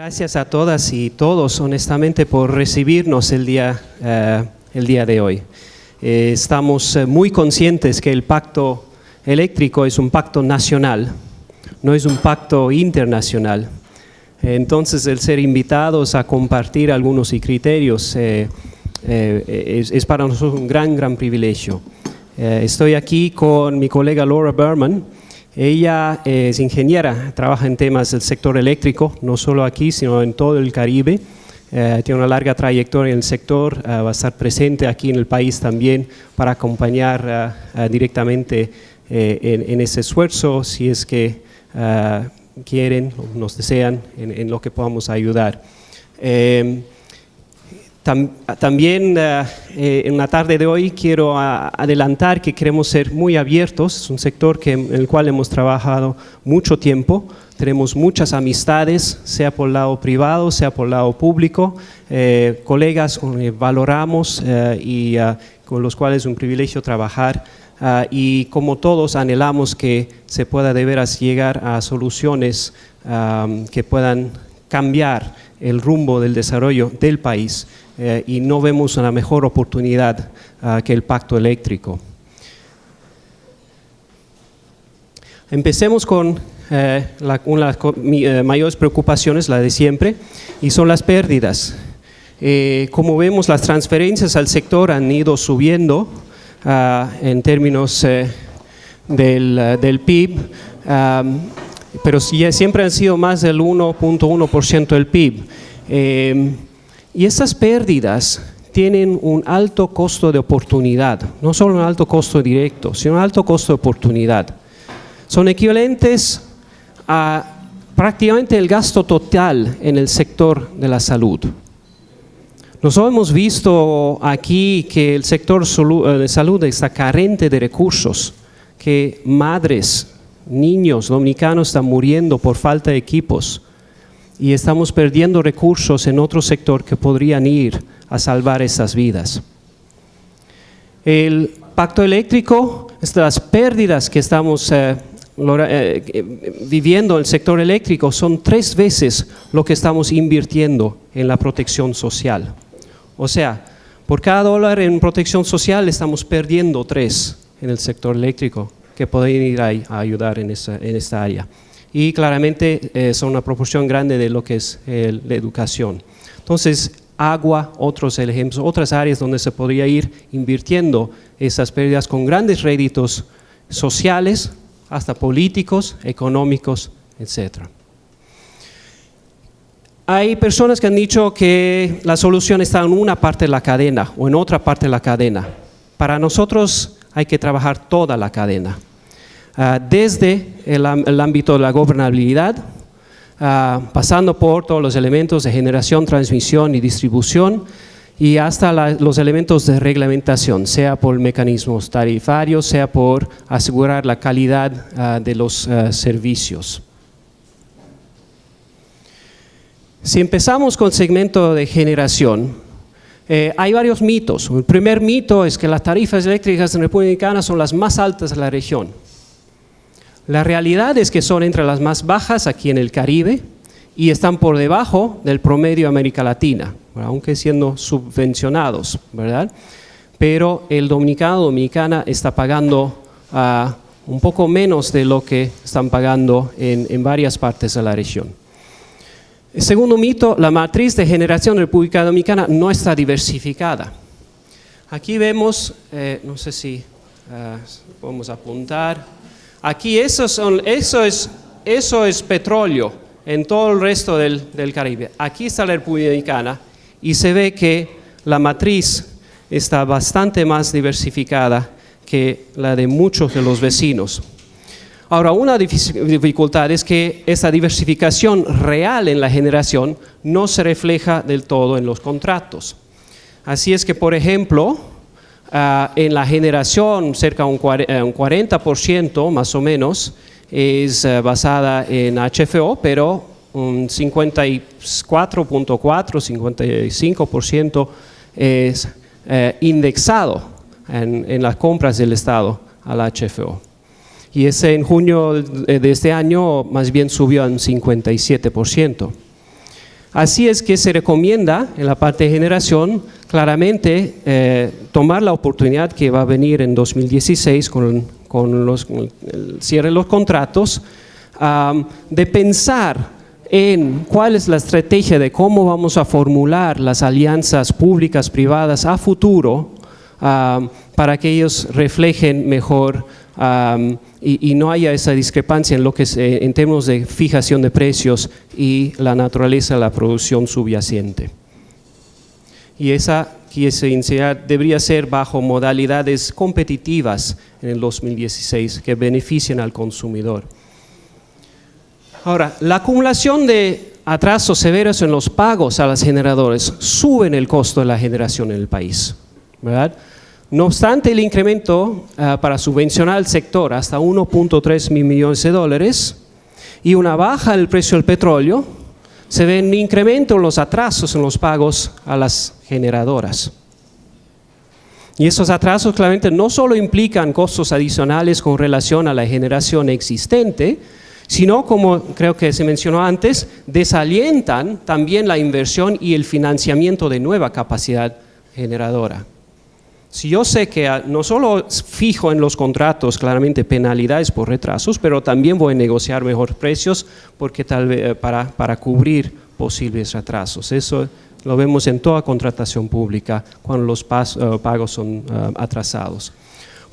Gracias a todas y todos, honestamente, por recibirnos el día de hoy. Estamos muy conscientes que el pacto eléctrico es un pacto nacional, no es un pacto internacional. Entonces, el ser invitados a compartir algunos criterios es para nosotros un gran privilegio. Estoy aquí con mi colega Laura Berman. Ella es ingeniera, trabaja en temas del sector eléctrico, no solo aquí, sino en todo el Caribe. Tiene una larga trayectoria en el sector, va a estar presente aquí en el país también para acompañar directamente en ese esfuerzo, si es que quieren o nos desean en lo que podamos ayudar. También en la tarde de hoy quiero adelantar que queremos ser muy abiertos. Es un sector en el cual hemos trabajado mucho tiempo, tenemos muchas amistades, sea por el lado privado, sea por el lado público, colegas con los que valoramos y con los cuales es un privilegio trabajar. Y como todos anhelamos que se pueda de veras llegar a soluciones que puedan cambiar el rumbo del desarrollo del país. Y no vemos una mejor oportunidad que el pacto eléctrico. Empecemos con una de las mayores preocupaciones, la de siempre, y son las pérdidas. Como vemos, las transferencias al sector han ido subiendo en términos del PIB, pero siempre han sido más del 1.1% del PIB. Y estas pérdidas tienen un alto costo de oportunidad, no solo un alto costo directo, sino un alto costo de oportunidad. Son equivalentes a prácticamente el gasto total en el sector de la salud. Nosotros hemos visto aquí que el sector de salud está carente de recursos, que madres, niños dominicanos están muriendo por falta de equipos. Y estamos perdiendo recursos en otro sector que podrían ir a salvar esas vidas. El pacto eléctrico, las pérdidas que estamos viviendo en el sector eléctrico son 3 veces lo que estamos invirtiendo en la protección social. O sea, por cada $1 en protección social estamos perdiendo 3 en el sector eléctrico que pueden ir a ayudar en esta área. Y claramente son una proporción grande de lo que es la educación. Entonces, agua, otros ejemplos, otras áreas donde se podría ir invirtiendo esas pérdidas con grandes réditos sociales, hasta políticos, económicos, etc. Hay personas que han dicho que la solución está en una parte de la cadena o en otra parte de la cadena. Para nosotros hay que trabajar toda la cadena. Desde el ámbito de la gobernabilidad, pasando por todos los elementos de generación, transmisión y distribución, y hasta los elementos de reglamentación, sea por mecanismos tarifarios, sea por asegurar la calidad de los servicios. Si empezamos con el segmento de generación, hay varios mitos. El primer mito es que las tarifas eléctricas en República Dominicana son las más altas de la región. La realidad es que son entre las más bajas aquí en el Caribe y están por debajo del promedio de América Latina, aunque siendo subvencionados, ¿verdad? Pero el dominicana está pagando un poco menos de lo que están pagando en varias partes de la región. El segundo mito, la matriz de generación de República Dominicana no está diversificada. Aquí vemos, no sé si podemos apuntar. Aquí eso es petróleo en todo el resto del Caribe. Aquí está la República Dominicana y se ve que la matriz está bastante más diversificada que la de muchos de los vecinos. Ahora, una dificultad es que esa diversificación real en la generación no se refleja del todo en los contratos. Así es que, por ejemplo, en la generación, cerca de un 40% más o menos es basada en HFO, pero un 54.4, 55% es indexado en las compras del Estado al HFO. Y ese en junio de este año más bien subió a un 57%. Así es que se recomienda en la parte de generación claramente tomar la oportunidad que va a venir en 2016 con el cierre de los contratos, de pensar en cuál es la estrategia de cómo vamos a formular las alianzas públicas privadas a futuro para que ellos reflejen mejor y no haya esa discrepancia en lo que en términos de fijación de precios y la naturaleza de la producción subyacente. Y esa debería ser bajo modalidades competitivas en el 2016 que beneficien al consumidor. Ahora, la acumulación de atrasos severos en los pagos a los generadores suben el costo de la generación en el país, ¿verdad? No obstante, el incremento para subvencionar al sector hasta 1.3 mil millones de dólares y una baja del precio del petróleo, se ve un incremento en los atrasos en los pagos a las generadoras. Y esos atrasos claramente no solo implican costos adicionales con relación a la generación existente, sino, como creo que se mencionó antes, desalientan también la inversión y el financiamiento de nueva capacidad generadora. Si yo sé que no solo fijo en los contratos claramente penalidades por retrasos, pero también voy a negociar mejores precios porque tal vez para cubrir posibles retrasos. Eso lo vemos en toda contratación pública cuando los pagos son atrasados.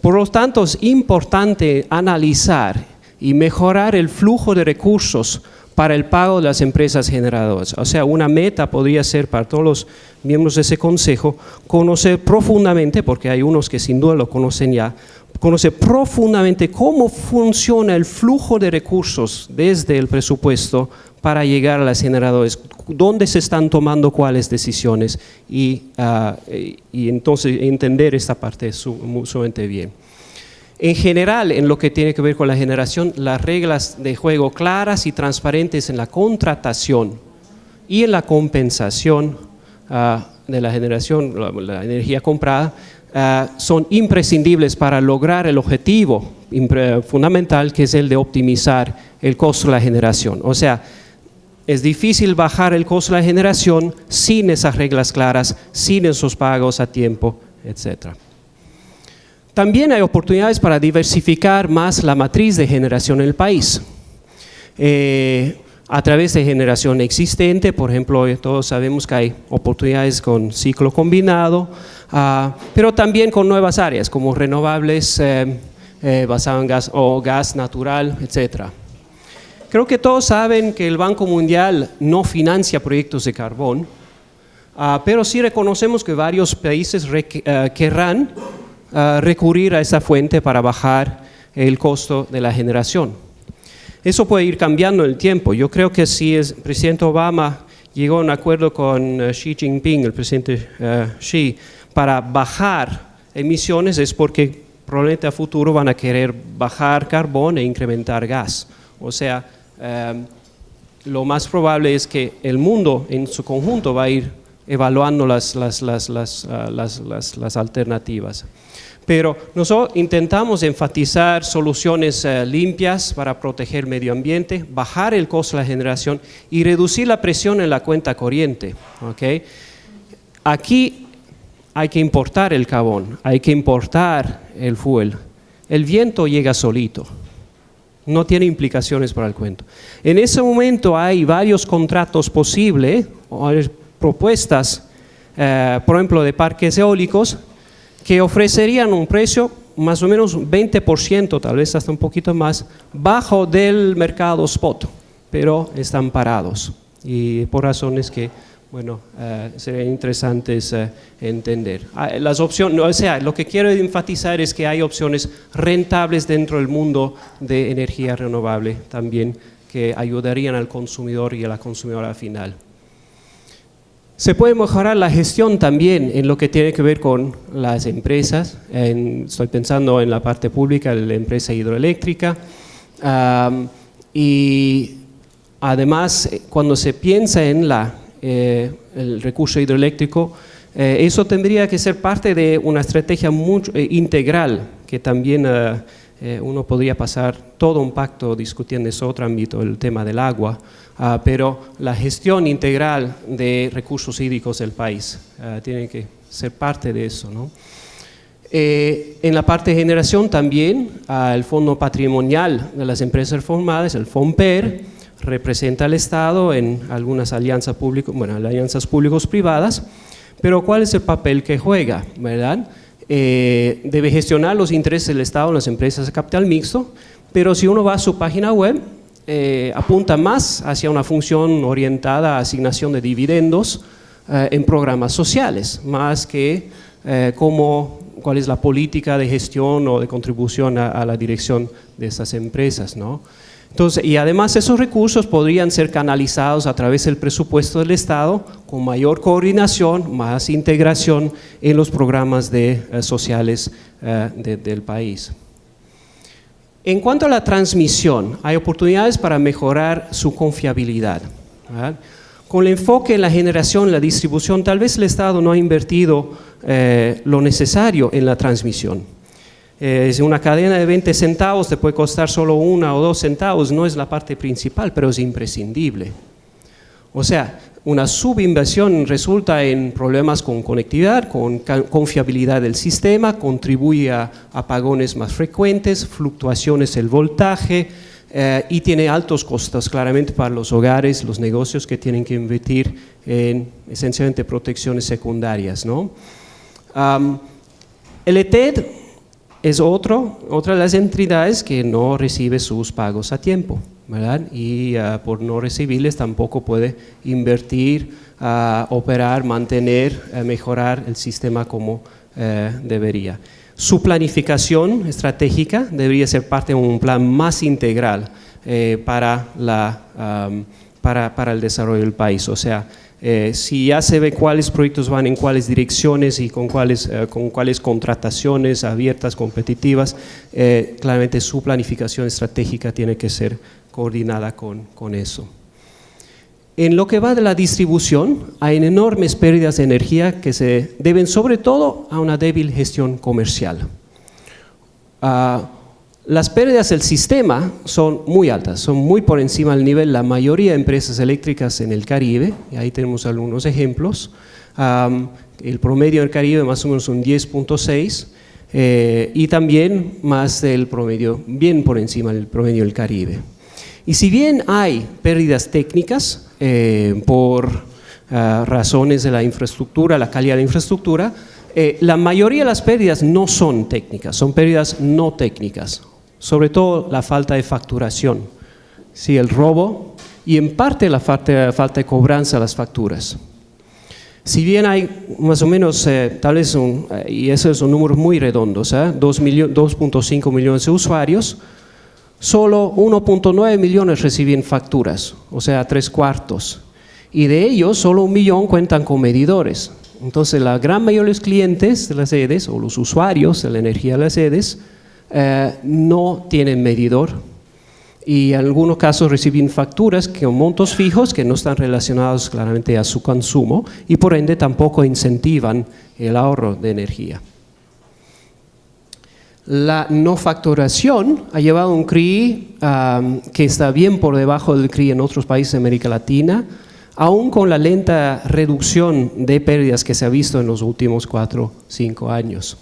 Por lo tanto, es importante analizar y mejorar el flujo de recursos para el pago de las empresas generadoras. O sea, una meta podría ser para todos los miembros de ese consejo conocer profundamente, porque hay unos que sin duda lo conocen ya, conocer profundamente cómo funciona el flujo de recursos desde el presupuesto para llegar a las generadoras, dónde se están tomando cuáles decisiones y entonces entender esta parte sumamente bien. En general, en lo que tiene que ver con la generación, las reglas de juego claras y transparentes en la contratación y en la compensación de la generación, la energía comprada, son imprescindibles para lograr el objetivo fundamental, que es el de optimizar el costo de la generación. O sea, es difícil bajar el costo de la generación sin esas reglas claras, sin esos pagos a tiempo, etc. También hay oportunidades para diversificar más la matriz de generación en el país. A través de generación existente, por ejemplo, todos sabemos que hay oportunidades con ciclo combinado, pero también con nuevas áreas como renovables basadas en gas o gas natural, etc. Creo que todos saben que el Banco Mundial no financia proyectos de carbón, pero sí reconocemos que varios países querrán recurrir a esa fuente para bajar el costo de la generación. Eso puede ir cambiando en el tiempo. Yo creo que si el presidente Obama llegó a un acuerdo con Xi Jinping, el presidente Xi, para bajar emisiones, es porque probablemente a futuro van a querer bajar carbón e incrementar gas. O sea, lo más probable es que el mundo en su conjunto va a ir evaluando las alternativas. Pero nosotros intentamos enfatizar soluciones limpias para proteger el medio ambiente, bajar el costo de la generación y reducir la presión en la cuenta corriente. ¿Okay? Aquí hay que importar el carbón, hay que importar el fuel. El viento llega solito, no tiene implicaciones para el cuento. En ese momento hay varios contratos posibles, hay propuestas, por ejemplo, de parques eólicos, que ofrecerían un precio más o menos 20%, tal vez hasta un poquito más, bajo del mercado spot, pero están parados. Y por razones que, bueno, serían interesantes entender. Las opciones, o sea, lo que quiero enfatizar es que hay opciones rentables dentro del mundo de energía renovable también, que ayudarían al consumidor y a la consumidora final. Se puede mejorar la gestión también en lo que tiene que ver con las empresas. Estoy pensando en la parte pública de la empresa hidroeléctrica. Y además, cuando se piensa en el recurso hidroeléctrico, eso tendría que ser parte de una estrategia muy integral que también Uno podría pasar todo un pacto discutiendo ese otro ámbito, el tema del agua, pero la gestión integral de recursos hídricos del país tiene que ser parte de eso, ¿no? En la parte de generación también, el fondo patrimonial de las empresas reformadas, el FOMPER, representa al Estado en algunas alianzas públicos-privadas, pero ¿cuál es el papel que juega, verdad? Debe gestionar los intereses del Estado en las empresas de capital mixto, pero si uno va a su página web, apunta más hacia una función orientada a asignación de dividendos en programas sociales, más que cuál es la política de gestión o de contribución a la dirección de estas empresas, ¿no? Entonces, y además esos recursos podrían ser canalizados a través del presupuesto del Estado con mayor coordinación, más integración en los programas sociales del país. En cuanto a la transmisión, hay oportunidades para mejorar su confiabilidad, ¿verdad? Con el enfoque en la generación y la distribución, tal vez el Estado no ha invertido lo necesario en la transmisión. Si una cadena de 20 centavos te puede costar solo 1 o 2 centavos, no es la parte principal, pero es imprescindible. O sea, una subinversión resulta en problemas con conectividad, con confiabilidad del sistema, contribuye a apagones más frecuentes, fluctuaciones del voltaje, y tiene altos costos claramente para los hogares, los negocios que tienen que invertir en esencialmente protecciones secundarias, ¿no? El ETED es otra de las entidades que no recibe sus pagos a tiempo, ¿verdad? Y por no recibirles tampoco puede invertir, operar, mantener, mejorar el sistema como debería. Su planificación estratégica debería ser parte de un plan más integral para el desarrollo del país. O sea, si ya se ve cuáles proyectos van en cuáles direcciones y con cuáles contrataciones abiertas, competitivas, claramente su planificación estratégica tiene que ser coordinada con eso. En lo que va de la distribución, hay enormes pérdidas de energía que se deben sobre todo a una débil gestión comercial. Las pérdidas del sistema son muy altas, son muy por encima del nivel de la mayoría de empresas eléctricas en el Caribe, y ahí tenemos algunos ejemplos. El promedio del Caribe más o menos un 10.6, y también más del promedio, bien por encima del promedio del Caribe. Y si bien hay pérdidas técnicas por razones de la infraestructura, la calidad de la infraestructura, la mayoría de las pérdidas no son técnicas, son pérdidas no técnicas, sobre todo la falta de facturación, sí, el robo y en parte la falta de cobranza de las facturas. Si bien hay más o menos, tal vez, y esos son números muy redondos, 2.5 millones de usuarios, solo 1.9 millones reciben facturas, o sea, 3/4. Y de ellos, solo 1 millón cuentan con medidores. Entonces, la gran mayoría de los clientes de las sedes, o los usuarios de la energía de las sedes, no tienen medidor. Y en algunos casos reciben facturas con montos fijos que no están relacionados claramente a su consumo y por ende tampoco incentivan el ahorro de energía. La no facturación ha llevado a un CRI que está bien por debajo del CRI en otros países de América Latina, aún con la lenta reducción de pérdidas que se ha visto en los últimos 4 o 5 años.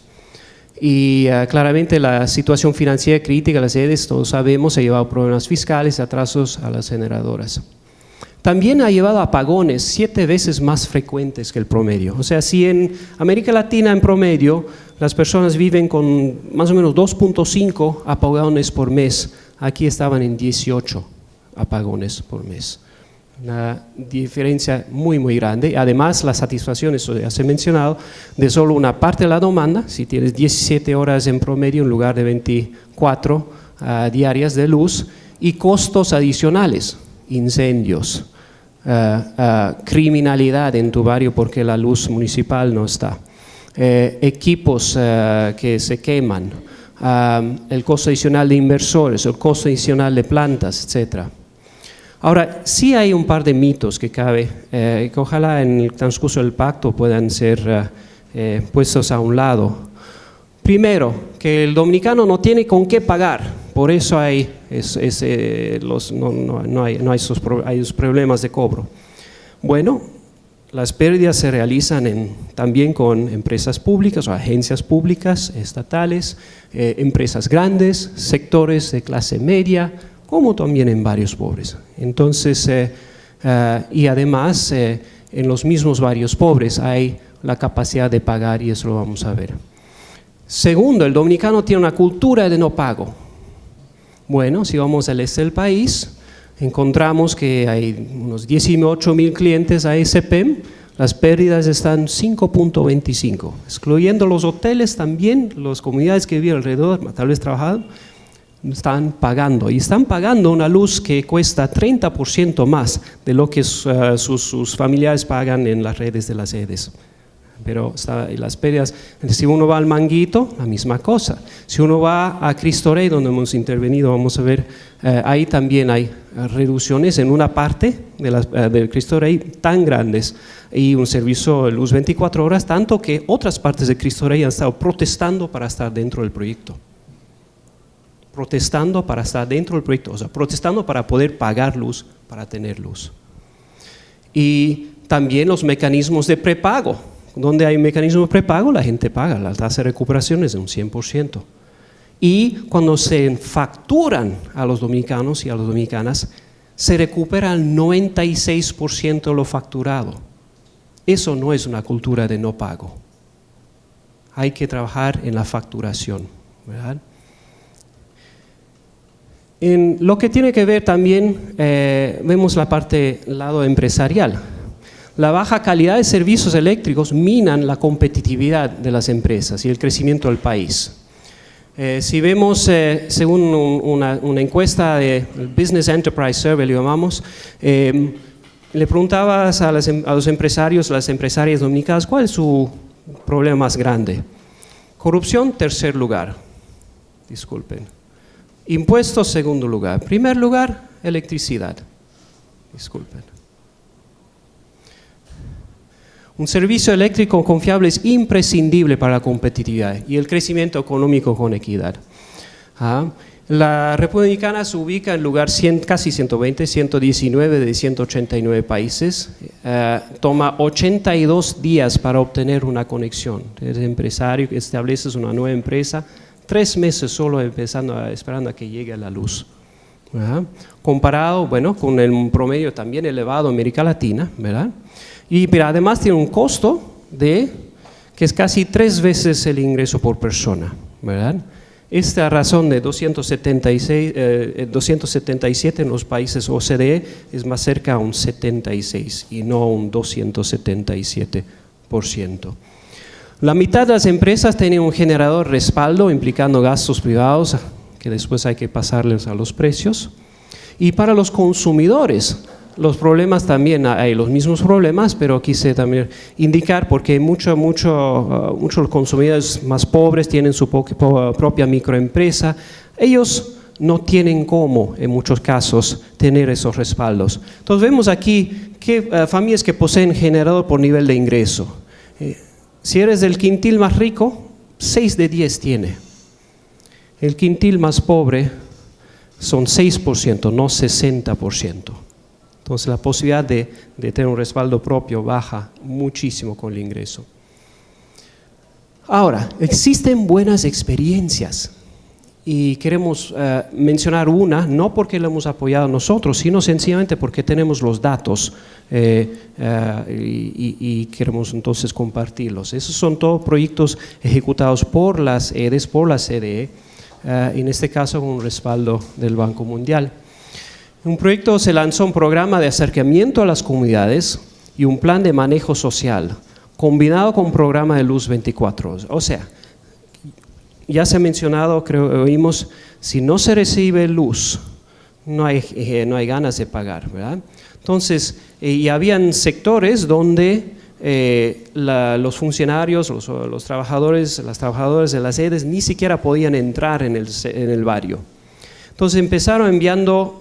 Y claramente la situación financiera crítica de las sedes, todos sabemos, ha llevado a problemas fiscales, atrasos a las generadoras. También ha llevado a apagones 7 veces más frecuentes que el promedio. O sea, si en América Latina en promedio las personas viven con más o menos 2.5 apagones por mes, aquí estaban en 18 apagones por mes. Una diferencia muy muy grande. Además, la satisfacción, eso ya se ha mencionado, de solo una parte de la demanda. Si tienes 17 horas en promedio en lugar de 24 diarias de luz, y costos adicionales, incendios, criminalidad en tu barrio porque la luz municipal no está, equipos que se queman, el costo adicional de inversores, el costo adicional de plantas, etcétera. Ahora, sí hay un par de mitos que cabe, que ojalá en el transcurso del pacto puedan ser puestos a un lado. Primero, que el dominicano no tiene con qué pagar, por eso hay esos problemas de cobro. Bueno, las pérdidas se realizan también con empresas públicas o agencias públicas, estatales, empresas grandes, sectores de clase media, como también en barrios pobres. Entonces, y además, en los mismos barrios pobres hay la capacidad de pagar y eso lo vamos a ver. Segundo, el dominicano tiene una cultura de no pago. Bueno, si vamos al este del país, encontramos que hay unos 18,000 clientes a SPEM, las pérdidas están 5.25, excluyendo los hoteles también, las comunidades que viven alrededor, tal vez trabajando, están pagando, y están pagando una luz que cuesta 30% más de lo que sus familiares pagan en las redes de las sedes. Pero las pérdidas, si uno va al Manguito, la misma cosa. Si uno va a Cristo Rey, donde hemos intervenido, vamos a ver, ahí también hay reducciones en una parte del Cristo Rey tan grandes y un servicio de luz 24 horas, tanto que otras partes de Cristo Rey han estado protestando para estar dentro del proyecto. Protestando para estar dentro del proyecto, o sea, protestando para poder pagar luz, para tener luz. Y también los mecanismos de prepago. Donde hay mecanismos de prepago, la gente paga, la tasa de recuperación es de un 100%. Y cuando se facturan a los dominicanos y a las dominicanas, se recupera el 96% de lo facturado. Eso no es una cultura de no pago. Hay que trabajar en la facturación, ¿verdad? En lo que tiene que ver también, vemos la parte del lado empresarial. La baja calidad de servicios eléctricos minan la competitividad de las empresas y el crecimiento del país. Si vemos, según una encuesta de Business Enterprise Survey, le llamamos, le preguntabas a los empresarios, a las empresarias dominicanas, ¿cuál es su problema más grande? Corrupción, tercer lugar. Disculpen. Impuestos, segundo lugar. Primer lugar, electricidad. Disculpen. Un servicio eléctrico confiable es imprescindible para la competitividad y el crecimiento económico con equidad. La República Dominicana se ubica en lugar casi 120, 119 de 189 países. Toma 82 días para obtener una conexión. Eres empresario, estableces una nueva empresa, 3 meses solo esperando a que llegue la luz. Comparado, bueno, con el promedio también elevado en América Latina, ¿verdad? Pero además tiene un costo que es casi 3 veces el ingreso por persona, ¿verdad? Esta razón de 277 en los países OCDE es más cerca a un 76 y no un 277%. La mitad de las empresas tienen un generador respaldo implicando gastos privados que después hay que pasarles a los precios. Y para los consumidores, los problemas también, hay los mismos problemas, pero quise también indicar porque muchos consumidores más pobres tienen su propia microempresa, ellos no tienen cómo, en muchos casos, tener esos respaldos. Entonces vemos aquí que familias que poseen generador por nivel de ingreso. Si eres del quintil más rico, 6 de 10 tiene. El quintil más pobre son 6%, no 60%. Entonces la posibilidad de tener un respaldo propio baja muchísimo con el ingreso. Ahora, existen buenas experiencias y queremos mencionar una, no porque la hemos apoyado nosotros, sino sencillamente porque tenemos los datos y queremos entonces compartirlos. Esos son todos proyectos ejecutados por las EDES, por la CDE, en este caso con un respaldo del Banco Mundial. Un proyecto se lanzó un programa de acercamiento a las comunidades y un plan de manejo social, combinado con un programa de luz 24 horas. O sea, ya se ha mencionado, creo oímos, si no se recibe luz, no hay ganas de pagar, ¿verdad? Entonces, y habían sectores donde los funcionarios, los trabajadores, las trabajadoras de las sedes ni siquiera podían entrar en el barrio. Entonces empezaron enviando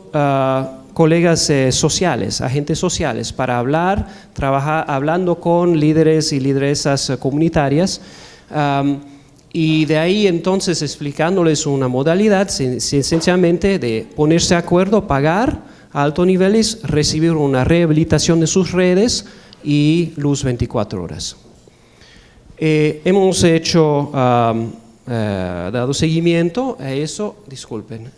colegas sociales, agentes sociales, para hablando con líderes y lideresas comunitarias Y de ahí entonces explicándoles una modalidad esencialmente de ponerse de acuerdo, pagar a altos niveles, recibir una rehabilitación de sus redes y luz 24 horas. Hemos hecho, dado seguimiento a eso, disculpen,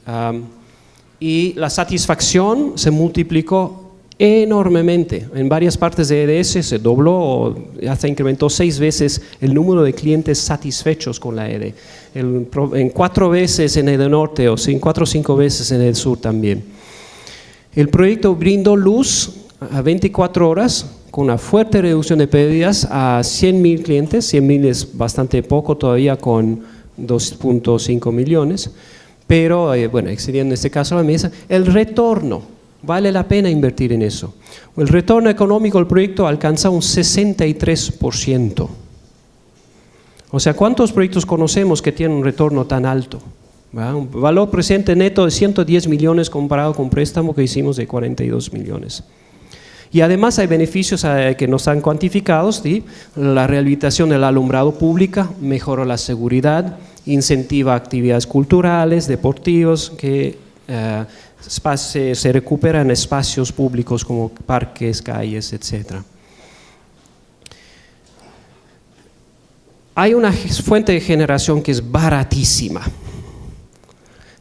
y la satisfacción se multiplicó enormemente. En varias partes de EDS se dobló o hasta incrementó 6 veces el número de clientes satisfechos con la ED. En 4 veces en el norte o 4 o 5 veces en el sur también. El proyecto brindó luz a 24 horas con una fuerte reducción de pérdidas a 100.000 clientes. 100.000 es bastante poco todavía con 2.5 millones. Pero, bueno, excediendo en este caso la mesa, el retorno. Vale la pena invertir en eso. El retorno económico del proyecto alcanza un 63%. O sea, ¿cuántos proyectos conocemos que tienen un retorno tan alto? ¿Va? Un valor presente neto de 110 millones comparado con un préstamo que hicimos de 42 millones. Y además hay beneficios que no están cuantificados, ¿sí? La rehabilitación del alumbrado público mejora la seguridad, incentiva actividades culturales, deportivas que se recuperan espacios públicos como parques, calles, etc. Hay una fuente de generación que es baratísima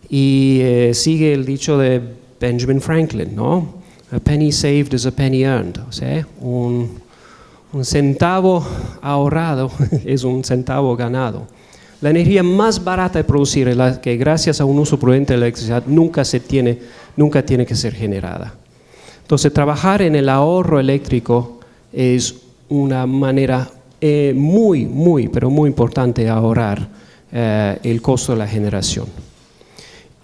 y sigue el dicho de Benjamin Franklin, ¿no? A penny saved is a penny earned, o sea, un centavo ahorrado es un centavo ganado. La energía más barata de producir es la que gracias a un uso prudente de la electricidad nunca tiene que ser generada. Entonces, trabajar en el ahorro eléctrico es una manera pero muy importante de ahorrar el costo de la generación.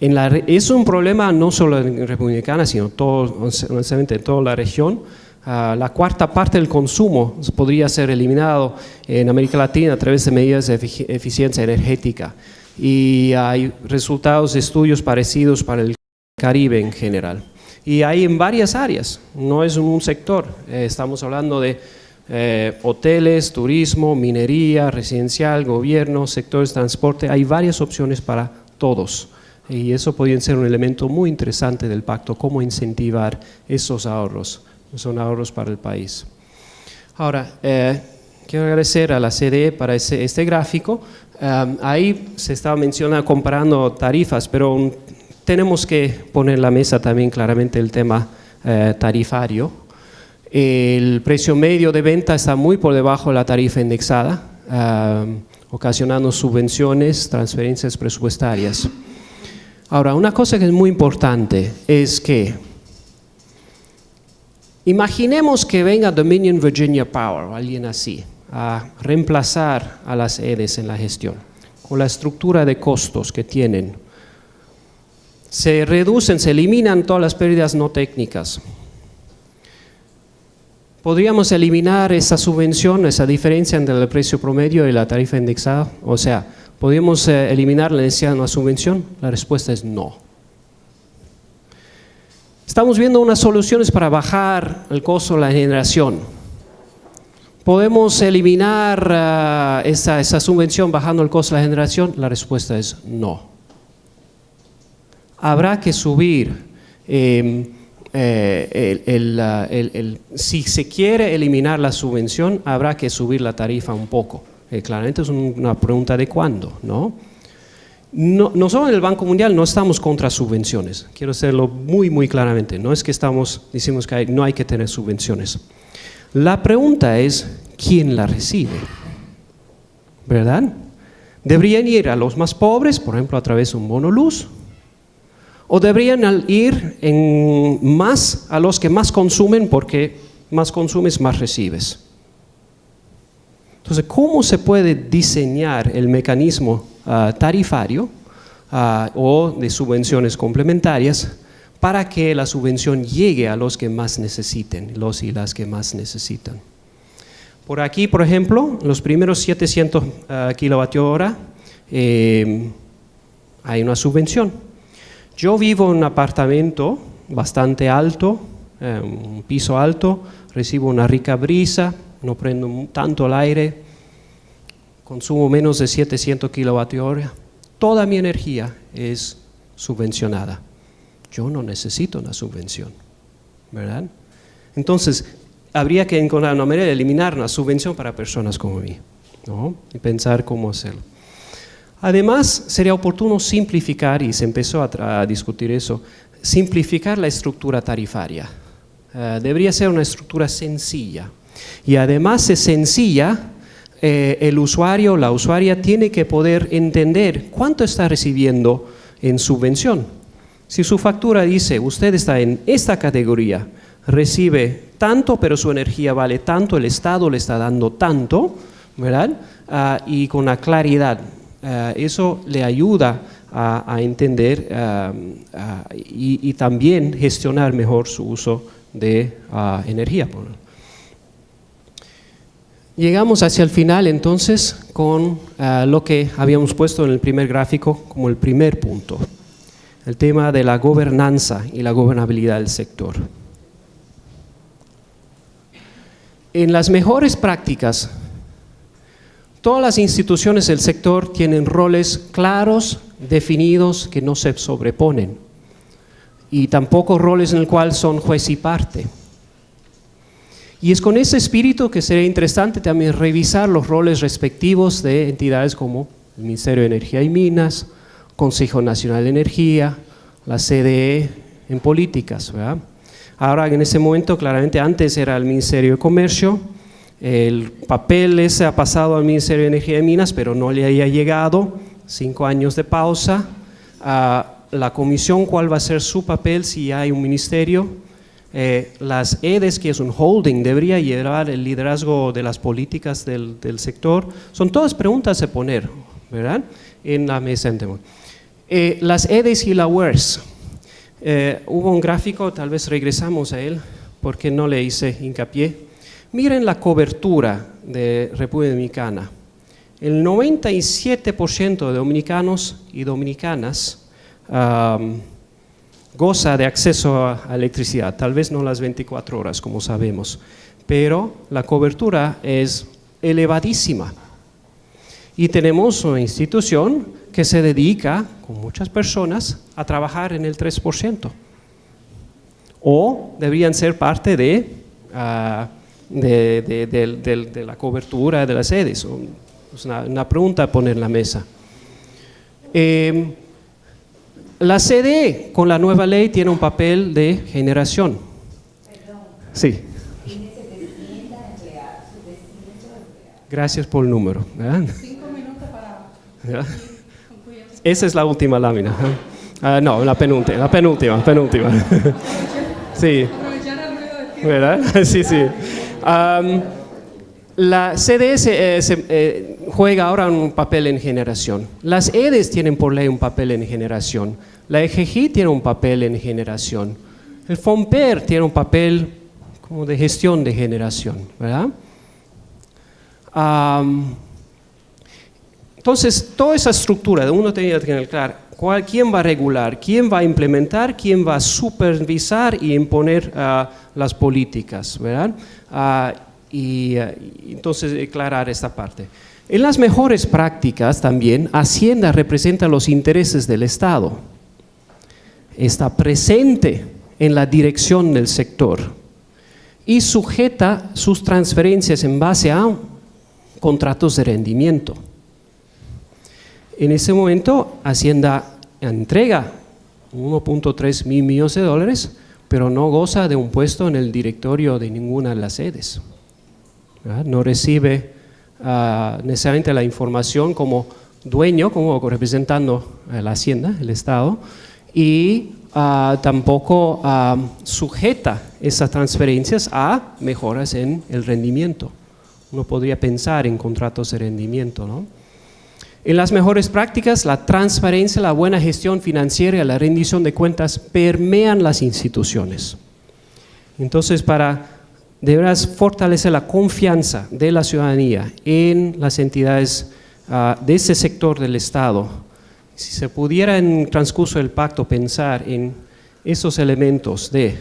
Es un problema no solo en República Dominicana, sino honestamente en toda la región. La cuarta parte del consumo podría ser eliminado en América Latina a través de medidas de eficiencia energética y hay resultados de estudios parecidos para el Caribe en general. Y hay en varias áreas, no es un sector, estamos hablando de hoteles, turismo, minería, residencial, gobierno, sectores de transporte, hay varias opciones para todos. Y eso podría ser un elemento muy interesante del pacto, cómo incentivar esos ahorros. Son ahorros para el país. Ahora, quiero agradecer a la CDE para este gráfico. Ahí se estaba mencionando, comparando tarifas, pero tenemos que poner en la mesa también claramente el tema tarifario. El precio medio de venta está muy por debajo de la tarifa indexada, ocasionando subvenciones, transferencias presupuestarias. Ahora, una cosa que es muy importante es que imaginemos que venga Dominion Virginia Power o alguien así a reemplazar a las EDES en la gestión. Con la estructura de costos que tienen, se reducen, se eliminan todas las pérdidas no técnicas. ¿Podríamos eliminar esa subvención, esa diferencia entre el precio promedio y la tarifa indexada? O sea, ¿podríamos eliminar la necesidad de una subvención? La respuesta es no. Estamos viendo unas soluciones para bajar el costo de la generación. ¿Podemos eliminar esa subvención bajando el costo de la generación? La respuesta es no. Habrá que subir, si se quiere eliminar la subvención, habrá que subir la tarifa un poco. Claramente es una pregunta de cuándo, ¿no? Nosotros en el Banco Mundial no estamos contra subvenciones, quiero hacerlo muy claramente, no es que decimos que no hay que tener subvenciones. La pregunta es, ¿quién la recibe? ¿Verdad? ¿Deberían ir a los más pobres, por ejemplo, a través de un bono luz? ¿O deberían ir más a los que más consumen, porque más consumes, más recibes? Entonces, ¿cómo se puede diseñar el mecanismo tarifario o de subvenciones complementarias para que la subvención llegue a los que más necesiten, los y las que más necesitan? Por aquí, por ejemplo, los primeros 700 kilovatios hora hay una subvención. Yo vivo en un apartamento bastante alto, un piso alto, recibo una rica brisa, no prendo tanto el aire, consumo menos de 700 kWh, toda mi energía es subvencionada. Yo no necesito una subvención, ¿verdad? Entonces, habría que encontrar una manera de eliminar una subvención para personas como mí, ¿no? Y pensar cómo hacerlo. Además, sería oportuno simplificar, y se empezó a discutir eso, simplificar la estructura tarifaria. Debería ser una estructura sencilla. Y además de sencilla, el usuario, la usuaria, tiene que poder entender cuánto está recibiendo en subvención. Si su factura dice, usted está en esta categoría, recibe tanto, pero su energía vale tanto, el Estado le está dando tanto, ¿verdad? Y con la claridad. Eso le ayuda a entender y también gestionar mejor su uso de energía. Llegamos hacia el final entonces con lo que habíamos puesto en el primer gráfico como el primer punto, el tema de la gobernanza y la gobernabilidad del sector. En las mejores prácticas, todas las instituciones del sector tienen roles claros, definidos, que no se sobreponen, y tampoco roles en el cual son juez y parte. Y es con ese espíritu que sería interesante también revisar los roles respectivos de entidades como el Ministerio de Energía y Minas, Consejo Nacional de Energía, la CDE en políticas, ¿verdad? Ahora, en ese momento, claramente antes era el Ministerio de Comercio, el papel ese ha pasado al Ministerio de Energía y Minas, pero no le haya llegado, 5 años de pausa. La comisión, ¿cuál va a ser su papel si hay un ministerio? Las EDES, que es un holding, debería llevar el liderazgo de las políticas del sector. Son todas preguntas a poner, ¿verdad?, en la mesa. Las EDES y la WERS. Hubo un gráfico, tal vez regresamos a él, porque no le hice hincapié. Miren la cobertura de República Dominicana. El 97% de dominicanos y dominicanas goza de acceso a electricidad, tal vez no las 24 horas, como sabemos, pero la cobertura es elevadísima. Y tenemos una institución que se dedica, con muchas personas, a trabajar en el 3%. O deberían ser parte de la cobertura de las sedes. Es una pregunta a poner en la mesa. La CDE, con la nueva ley, tiene un papel de generación. Perdón. Sí. Tiene 700 empleados, 700 empleados. Gracias por el número, ¿verdad? 5 minutos para... ¿Ya? Esa es la última lámina. No, la penúltima. Sí. ¿Verdad? Sí, sí. La CDE juega ahora un papel en generación. Las EDES tienen por ley un papel en generación. La EGG tiene un papel en generación. El FOMPER tiene un papel como de gestión de generación, ¿verdad? Entonces, toda esa estructura, uno tenía que tener claro quién va a regular, quién va a implementar, quién va a supervisar y imponer las políticas, ¿verdad? Y entonces aclarar esta parte. En las mejores prácticas también, Hacienda representa los intereses del Estado. Está presente en la dirección del sector y sujeta sus transferencias en base a contratos de rendimiento. En ese momento, Hacienda entrega 1.3 mil millones de dólares, pero no goza de un puesto en el directorio de ninguna de las sedes. ¿Verdad? No recibe necesariamente la información como dueño, como representando a la Hacienda, el Estado, y tampoco sujeta esas transferencias a mejoras en el rendimiento. Uno podría pensar en contratos de rendimiento, ¿no? En las mejores prácticas, la transparencia, la buena gestión financiera y la rendición de cuentas permean las instituciones. Entonces, para de verdad fortalecer la confianza de la ciudadanía en las entidades de ese sector del Estado, si se pudiera en el transcurso del pacto pensar en esos elementos de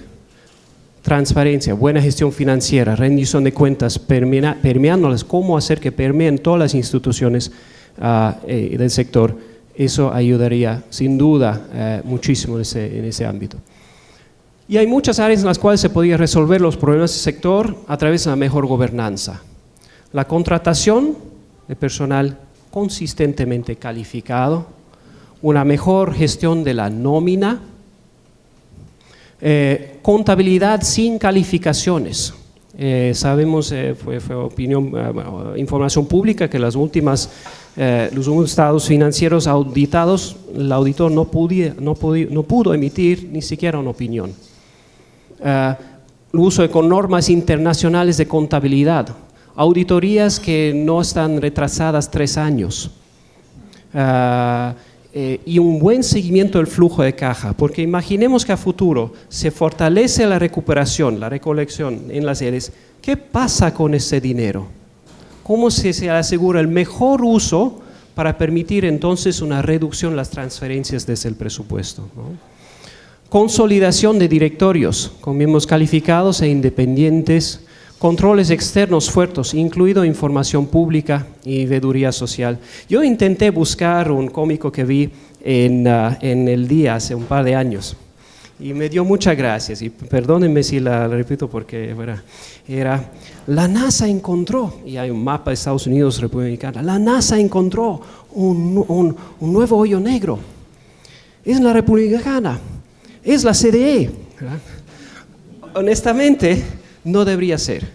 transparencia, buena gestión financiera, rendición de cuentas, permeándolas, cómo hacer que permeen todas las instituciones del sector, eso ayudaría sin duda muchísimo en ese ámbito. Y hay muchas áreas en las cuales se podría resolver los problemas del sector a través de una mejor gobernanza. La contratación de personal consistentemente calificado, una mejor gestión de la nómina, contabilidad sin calificaciones. Sabemos, fue información pública que los últimos estados financieros auditados, el auditor no pudo emitir ni siquiera una opinión. El uso con normas internacionales de contabilidad, auditorías que no están retrasadas 3 años. Y un buen seguimiento del flujo de caja, porque imaginemos que a futuro se fortalece la recuperación, la recolección en las sedes. ¿Qué pasa con ese dinero? ¿Cómo se asegura el mejor uso para permitir entonces una reducción de las transferencias desde el presupuesto, ¿no? Consolidación de directorios con miembros calificados e independientes, controles externos fuertes, incluido información pública y veeduría social. Yo intenté buscar un cómico que vi en El Día hace un par de años y me dio muchas gracias, y perdónenme si la repito porque era la NASA encontró, y hay un mapa de Estados Unidos, República Dominicana, la NASA encontró un nuevo hoyo negro, es la República Dominicana, es la CDE, ¿verdad? Honestamente, no debería ser.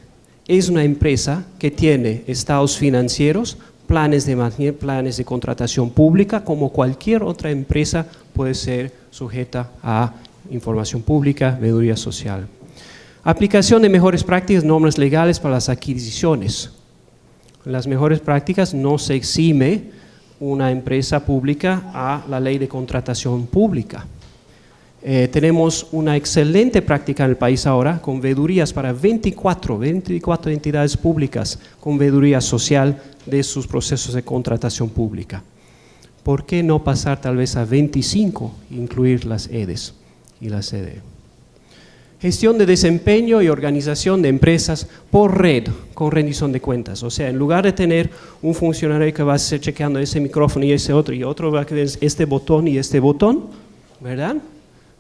Es una empresa que tiene estados financieros, planes de contratación pública, como cualquier otra empresa puede ser sujeta a información pública, veeduría social. Aplicación de mejores prácticas, normas legales para las adquisiciones. Las mejores prácticas no se exime una empresa pública a la ley de contratación pública. Tenemos una excelente práctica en el país ahora con veedurías para 24 entidades públicas con veeduría social de sus procesos de contratación pública. ¿Por qué no pasar tal vez a 25 e incluir las EDES y la CDE? Gestión de desempeño y organización de empresas por red con rendición de cuentas. O sea, en lugar de tener un funcionario que va a estar chequeando ese micrófono y ese otro, y otro va a tener este botón y este botón, ¿verdad?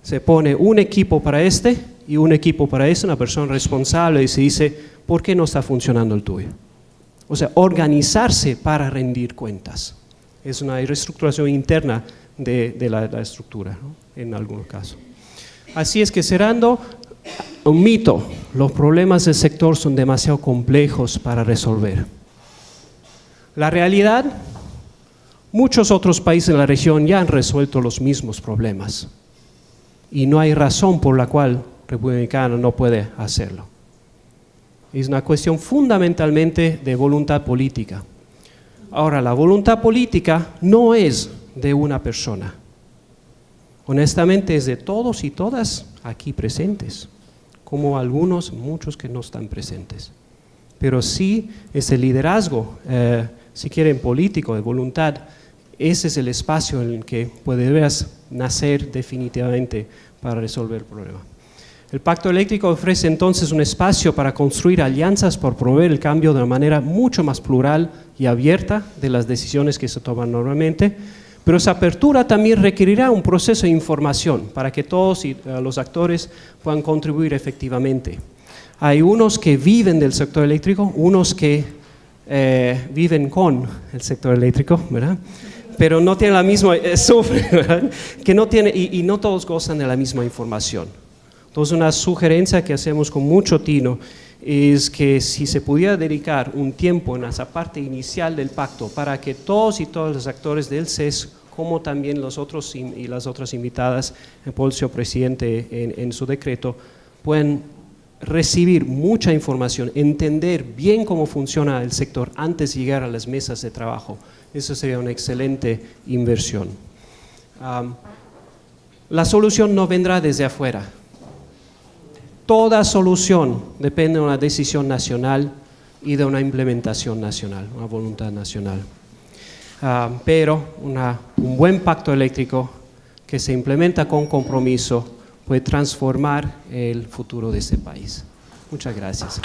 Se pone un equipo para este y un equipo para ese, una persona responsable, y se dice, ¿por qué no está funcionando el tuyo? O sea, organizarse para rendir cuentas. Es una reestructuración interna de la estructura, ¿no? En algunos casos. Así es que cerrando, un mito, los problemas del sector son demasiado complejos para resolver. La realidad, muchos otros países de la región ya han resuelto los mismos problemas. Y no hay razón por la cual República Dominicana no puede hacerlo. Es una cuestión fundamentalmente de voluntad política. Ahora, la voluntad política no es de una persona. Honestamente es de todos y todas aquí presentes, como algunos, muchos que no están presentes. Pero sí es el liderazgo, si quieren político, de voluntad. Ese es el espacio en el que podrás nacer definitivamente para resolver el problema. El Pacto Eléctrico ofrece entonces un espacio para construir alianzas por promover el cambio de una manera mucho más plural y abierta de las decisiones que se toman normalmente, pero esa apertura también requerirá un proceso de información para que todos los actores puedan contribuir efectivamente. Hay unos que viven del sector eléctrico, unos que viven con el sector eléctrico, ¿verdad? Pero no tienen la misma, sufren, ¿verdad? Que no tiene, y no todos gozan de la misma información. Entonces, una sugerencia que hacemos con mucho tino es que si se pudiera dedicar un tiempo en esa parte inicial del pacto para que todos y todos los actores del CES, como también los otros y las otras invitadas, el propio presidente en su decreto, puedan recibir mucha información, entender bien cómo funciona el sector antes de llegar a las mesas de trabajo. Eso sería una excelente inversión. La solución no vendrá desde afuera. Toda solución depende de una decisión nacional y de una implementación nacional, una voluntad nacional. Pero un buen pacto eléctrico que se implementa con compromiso puede transformar el futuro de este país. Muchas gracias.